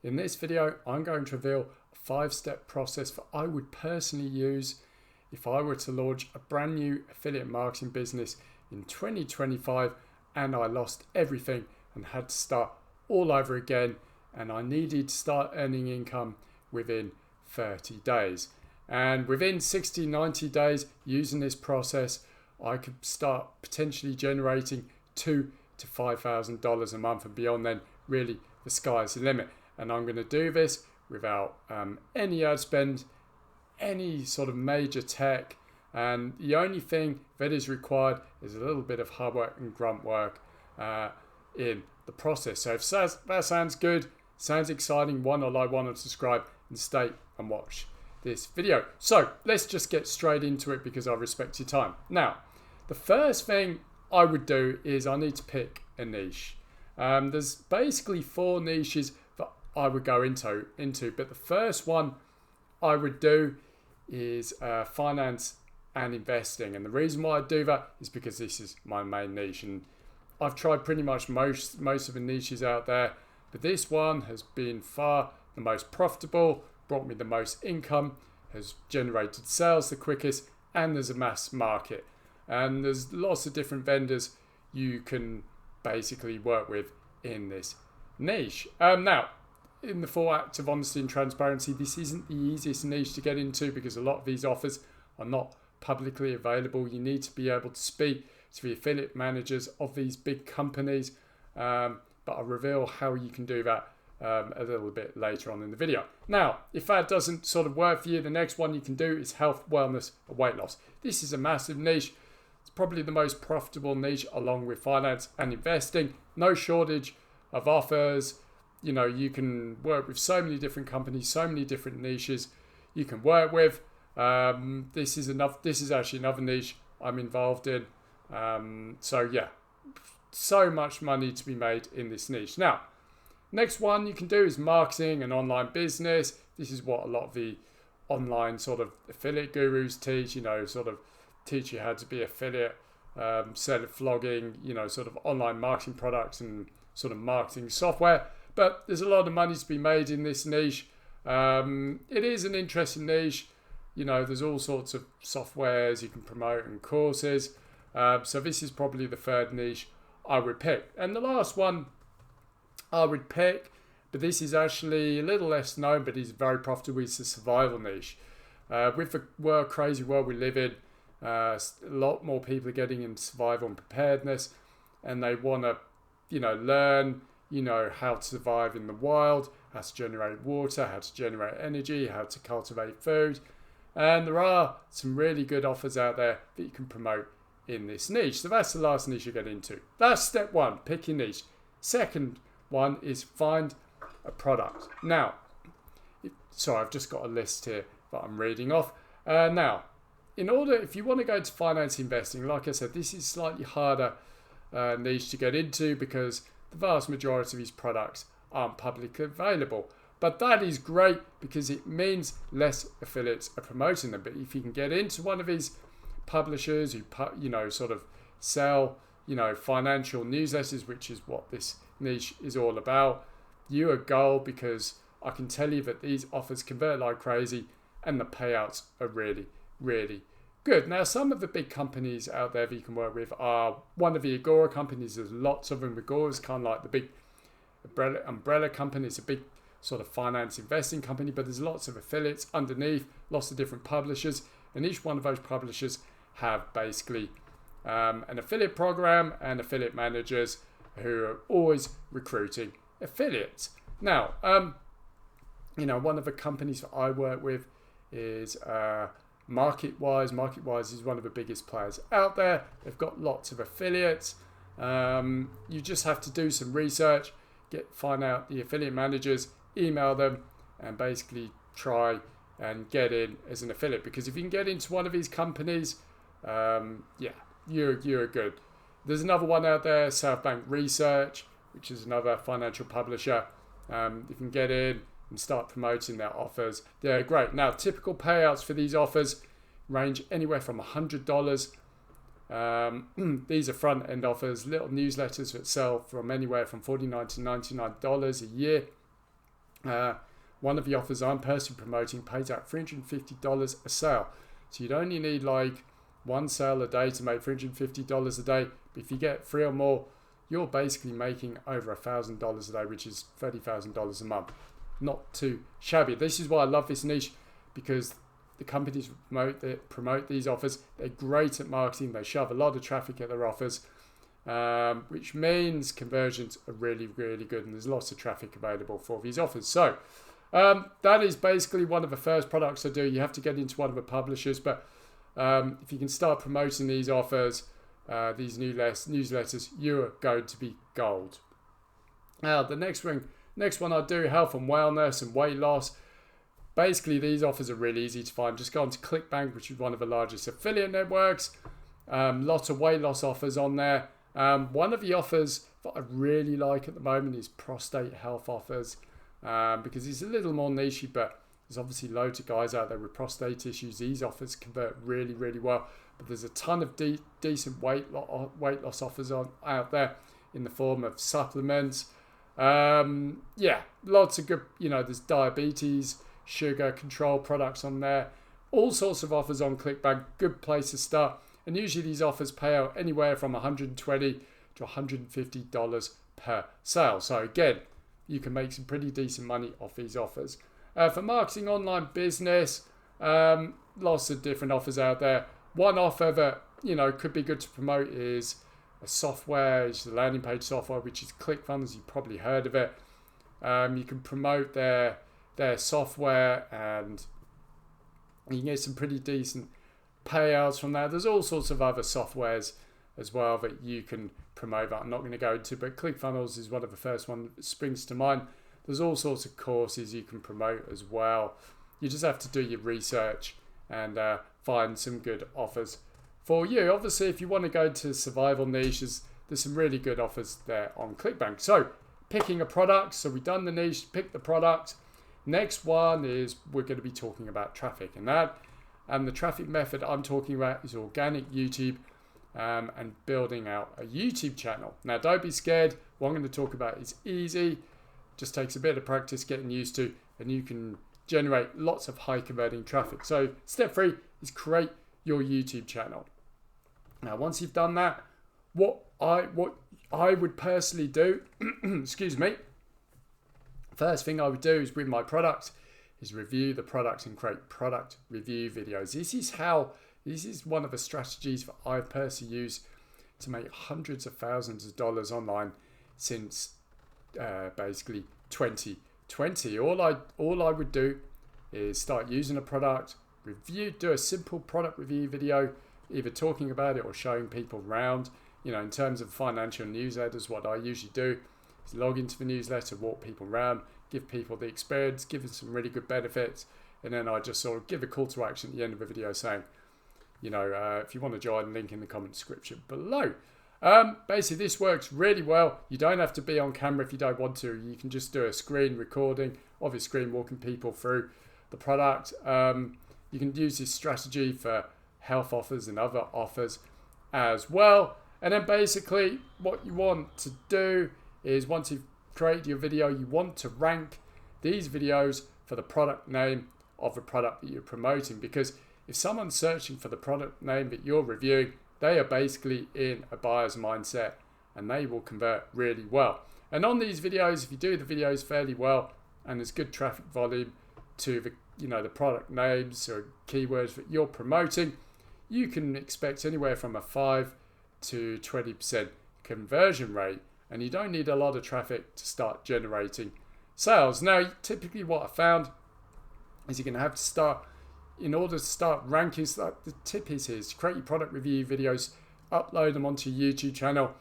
In this video, I'm going to reveal a 5-step process that I would personally use if I were to launch a brand new affiliate marketing business in 2025 and I lost everything and had to start all over again, and I needed to start earning income within 30 days. And within 60, 90 days using this process, I could start potentially generating $2,000 to $5,000 a month, and beyond then, really the sky's the limit. And I'm going to do this without any ad spend, any sort of major tech, and the only thing that is required is a little bit of hard work and grunt work in the process. So if that sounds good, sounds exciting, why not like, why not subscribe and stay and watch this video. So let's just get straight into it because I respect your time. Now, the first thing I would do is I need to pick a niche. There's basically 4 niches that I would go into, but the first one I would do is finance and investing. And the reason why I do that is because this is my main niche, and I've tried pretty much most of the niches out there, but this one has been far the most profitable, brought me the most income, has generated sales the quickest, and there's a mass market. And there's lots of different vendors you can basically work with in this niche. Now, in the full act of honesty and transparency, this isn't the easiest niche to get into because a lot of these offers are not publicly available. You need to be able to speak to the affiliate managers of these big companies, but I'll reveal how you can do that a little bit later on in the video. Now, if that doesn't sort of work for you, the next one you can do is health, wellness, and weight loss. This is a massive niche. It's probably the most profitable niche along with finance and investing. No shortage of offers. You know, you can work with so many different companies, so many different niches you can work with. This is actually another niche I'm involved in. So yeah, so much money to be made in this niche. Now, next one you can do is marketing and online business. This is what a lot of the online sort of affiliate gurus teach, sort of teach you how to be affiliate, sell flogging, sort of online marketing products and sort of marketing software. But there's a lot of money to be made in this niche. It is an interesting niche. There's all sorts of softwares you can promote and courses. So this is probably the third niche I would pick. And the last one I would pick, but this is actually a little less known, but is very profitable, is the survival niche. With the crazy world we live in, a lot more people are getting into survival and preparedness, and they want to, learn, how to survive in the wild, how to generate water, how to generate energy, how to cultivate food. And there are some really good offers out there that you can promote in this niche. So that's the last niche you get into. That's step 1, pick your niche. Second one is find a product. Now, I've just got a list here that I'm reading off. Now, if you want to go to finance investing, like I said, this is slightly harder niche to get into because the vast majority of these products aren't publicly available. But that is great because it means less affiliates are promoting them. But if you can get into one of these publishers who, sort of sell, financial newsletters, which is what this niche is all about, you are gold, because I can tell you that these offers convert like crazy and the payouts are really, really good. Now, some of the big companies out there that you can work with are one of the Agora companies. There's lots of them. Agora is kind of like the big umbrella company. It's a big sort of finance investing company, but there's lots of affiliates underneath, lots of different publishers, and each one of those publishers have basically an affiliate program and affiliate managers who are always recruiting affiliates. Now, one of the companies that I work with is MarketWise. MarketWise is one of the biggest players out there. They've got lots of affiliates. You just have to do some research, find out the affiliate managers, email them, and basically try and get in as an affiliate. Because if you can get into one of these companies, you're good. There's another one out there, Southbank Research, which is another financial publisher. You can get in and start promoting their offers. They're great. Now, typical payouts for these offers range anywhere from $100. These are front-end offers, little newsletters that sell from anywhere from $49 to $99 a year. One of the offers I'm personally promoting pays out $350 a sale. So you'd only need like one sale a day to make $350 a day. But if you get 3 or more, you're basically making over $1,000 a day, which is $30,000 a month. Not too shabby. This is why I love this niche, because the companies promote these offers. They're great at marketing. They shove a lot of traffic at their offers, which means conversions are really, really good, and there's lots of traffic available for these offers. So that is basically one of the first products I do. You have to get into one of the publishers, but if you can start promoting these offers, these newsletters, you're going to be gold. Now, the next one I do, health and wellness and weight loss. Basically, these offers are really easy to find. Just go onto ClickBank, which is one of the largest affiliate networks. Lots of weight loss offers on there. One of the offers that I really like at the moment is prostate health offers, because it's a little more niche, but there's obviously loads of guys out there with prostate issues. These offers convert really, really well. But there's a ton of decent weight loss offers out there in the form of supplements. Lots of good, there's diabetes, sugar control products on there, all sorts of offers on ClickBank. Good place to start, and usually these offers pay out anywhere from $120 to $150 per sale. So again, you can make some pretty decent money off these offers. For marketing online business, lots of different offers out there. One offer that could be good to promote is a software, it's the landing page software, which is ClickFunnels. You've probably heard of it. You can promote their software, and you can get some pretty decent payouts from that. There's all sorts of other softwares as well that you can promote that I'm not going to go into, but ClickFunnels is one of the first ones that springs to mind. There's all sorts of courses you can promote as well. You just have to do your research and find some good offers for you. Obviously, if you want to go to survival niches, there's some really good offers there on ClickBank. So picking a product. So we've done the niche, pick the product. Next one is we're going to be talking about traffic, and the traffic method I'm talking about is organic YouTube, and building out a YouTube channel. Now, don't be scared. What I'm going to talk about is easy. Just takes a bit of practice getting used to, and you can generate lots of high converting traffic. So step 3 is create your YouTube channel. Now, once you've done that, what I would personally do, excuse me, first thing I would do is with my product is review the product and create product review videos. This is one of the strategies that I've personally used to make hundreds of thousands of dollars online since basically 2020. All I would do is start using a product, do a simple product review video, either talking about it or showing people around. In terms of financial newsletters, what I usually do is log into the newsletter, walk people around, give people the experience, give them some really good benefits, and then I just sort of give a call to action at the end of the video saying, if you want to join, link in the comment description below. Basically, this works really well. You don't have to be on camera if you don't want to. You can just do a screen recording of your screen, walking people through the product. You can use this strategy for health offers and other offers as well. And then basically what you want to do is, once you've created your video, you want to rank these videos for the product name of the product that you're promoting. Because if someone's searching for the product name that you're reviewing, they are basically in a buyer's mindset, and they will convert really well. And on these videos, if you do the videos fairly well and there's good traffic volume to the product names or keywords that you're promoting, you can expect anywhere from a 5 to 20% conversion rate, and you don't need a lot of traffic to start generating sales. Now, typically what I found is you're going to have to start, in order to start ranking, the tip is to create your product review videos, upload them onto your YouTube channel,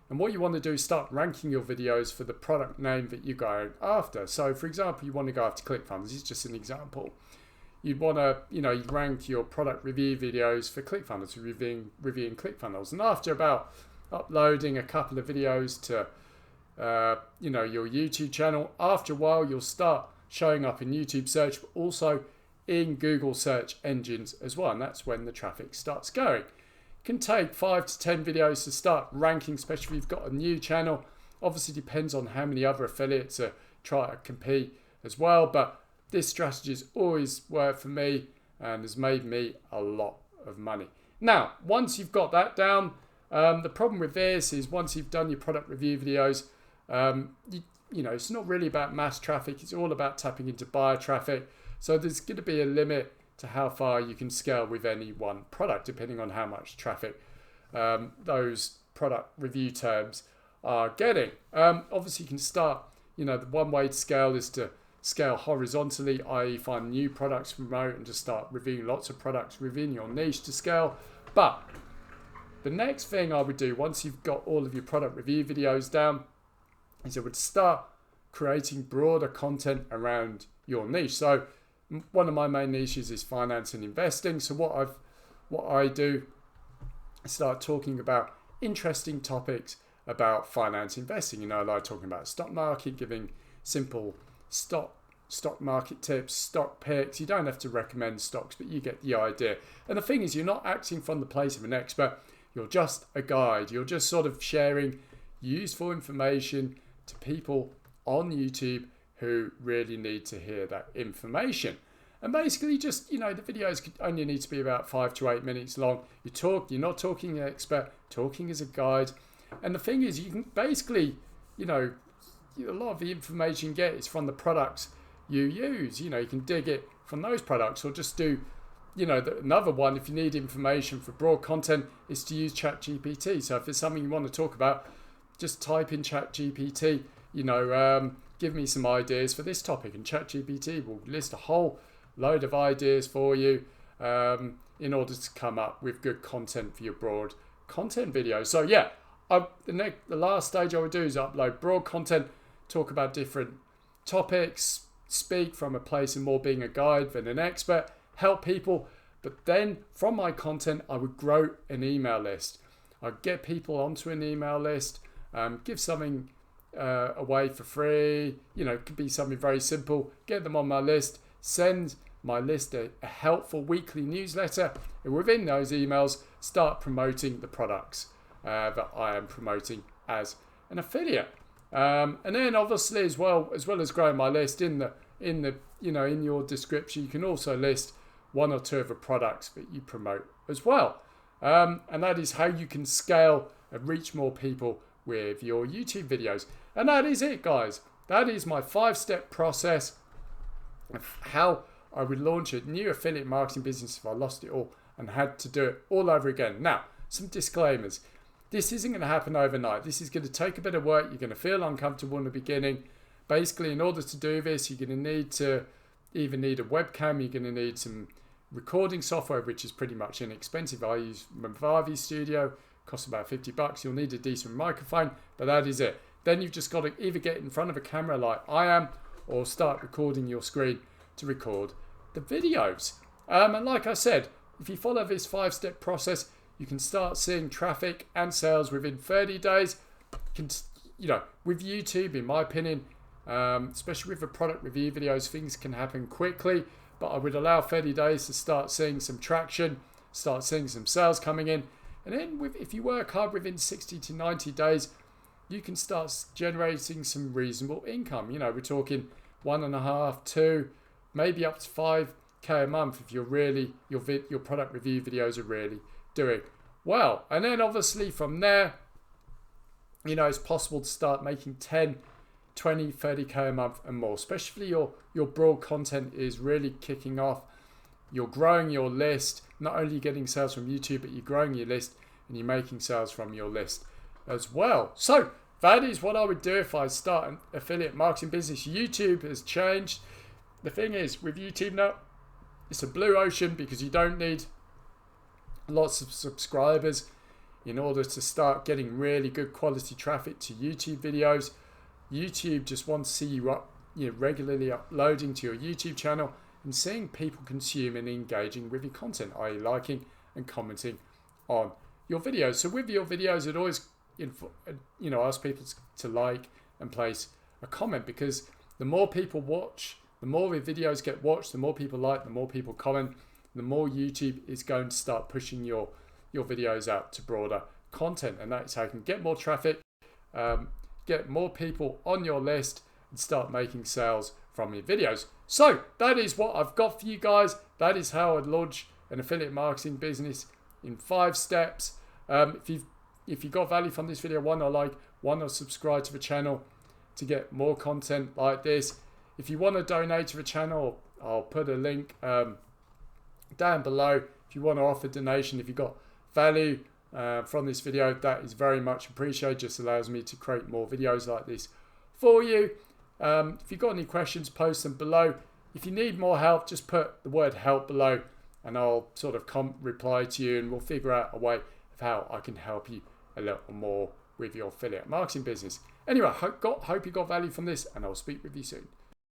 and what you want to do is start ranking your videos for the product name that you're going after. So for example, you want to go after ClickFunnels. This is just an example. You'd want to, you rank your product review videos for ClickFunnels, reviewing ClickFunnels. And after about uploading a couple of videos to, your YouTube channel, after a while, you'll start showing up in YouTube search, but also in Google search engines as well. And that's when the traffic starts going. It can take 5 to 10 videos to start ranking, especially if you've got a new channel. Obviously, depends on how many other affiliates are trying to compete as well. But this strategy has always worked for me and has made me a lot of money. Now, once you've got that down, the problem with this is once you've done your product review videos, you know, it's not really about mass traffic. It's all about tapping into buyer traffic. So there's going to be a limit to how far you can scale with any one product, depending on how much traffic those product review terms are getting. Obviously, you can start, you know, the one way to scale is to scale horizontally, i.e. find new products to promote and just start reviewing lots of products within your niche to scale. But the next thing I would do once you've got all of your product review videos down is I would start creating broader content around your niche. So one of my main niches is finance and investing. So what I do is start talking about interesting topics about finance investing. You know, I like talking about stock market, giving simple stock market tips, stock picks. You don't have to recommend stocks, but you get the idea. And the thing is, you're not acting from the place of an expert. You're just a guide. You're just sort of sharing useful information to people on YouTube who really need to hear that information. And basically just, you know, the videos only need to be about 5 to 8 minutes long. You're not talking an expert, talking as a guide. And the thing is, you can basically, you know, a lot of the information you get is from the products you use. You know, you can dig it from those products, or just do, you know, another one, if you need information for broad content, is to use ChatGPT. So if there's something you want to talk about, just type in ChatGPT, you know, give me some ideas for this topic, and ChatGPT will list a whole load of ideas for you in order to come up with good content for your broad content videos. So yeah, the last stage I would do is upload broad content, talk about different topics, speak from a place of more being a guide than an expert, help people. But then from my content, I would grow an email list. I'd get people onto an email list, give something away for free. You know, it could be something very simple. Get them on my list, send my list a helpful weekly newsletter, and within those emails, start promoting the products that I am promoting as an affiliate. And then obviously as well as growing my list in your description, you can also list one or two of the products that you promote as well. And that is how you can scale and reach more people with your YouTube videos. And that is it, guys. That is my 5-step process of how I would launch a new affiliate marketing business if I lost it all and had to do it all over again. Now, some disclaimers. This isn't going to happen overnight. This is going to take a bit of work. You're going to feel uncomfortable in the beginning. Basically, in order to do this, you're going to need a webcam. You're going to need some recording software, which is pretty much inexpensive. I use Movavi Studio, costs about $50. You'll need a decent microphone, but that is it. Then you've just got to either get in front of a camera like I am, or start recording your screen to record the videos. And like I said, if you follow this 5-step process, you can start seeing traffic and sales within 30 days. With YouTube, in my opinion, especially with the product review videos, things can happen quickly, but I would allow 30 days to start seeing some traction, start seeing some sales coming in. And then if you work hard, within 60 to 90 days, you can start generating some reasonable income. You know, we're talking 1.5, 2, maybe up to 5K a month if you're really, your product review videos are really doing well. And then obviously from there, you know, it's possible to start making 10, 20, 30K a month and more, especially your broad content is really kicking off. You're growing your list, not only getting sales from YouTube, but you're growing your list and you're making sales from your list as well. So that is what I would do if I start an affiliate marketing business. YouTube has changed. The thing is, with YouTube now, it's a blue ocean because you don't need lots of subscribers in order to start getting really good quality traffic to YouTube videos. YouTube just wants to see you regularly uploading to your YouTube channel and seeing people consume and engaging with your content, i.e. liking and commenting on your videos. So with your videos, it always ask people to like and place a comment, because the more people watch, the more the videos get watched, the more people like, the more people comment, the more YouTube is going to start pushing your videos out to broader content. And that's how you can get more traffic, get more people on your list, and start making sales from your videos. So that is what I've got for you guys. That is how I'd launch an affiliate marketing business in 5 steps. If you got value from this video, why not subscribe to the channel to get more content like this. If you want to donate to the channel, I'll put a link down below. If you want to offer donation, if you got value from this video, that is very much appreciated. Just allows me to create more videos like this for you. If you've got any questions, post them below. If you need more help, just put the word help below and I'll sort of reply to you, and we'll figure out a way of how I can help you a little more with your affiliate marketing business. Anyway, hope you got value from this, and I'll speak with you soon.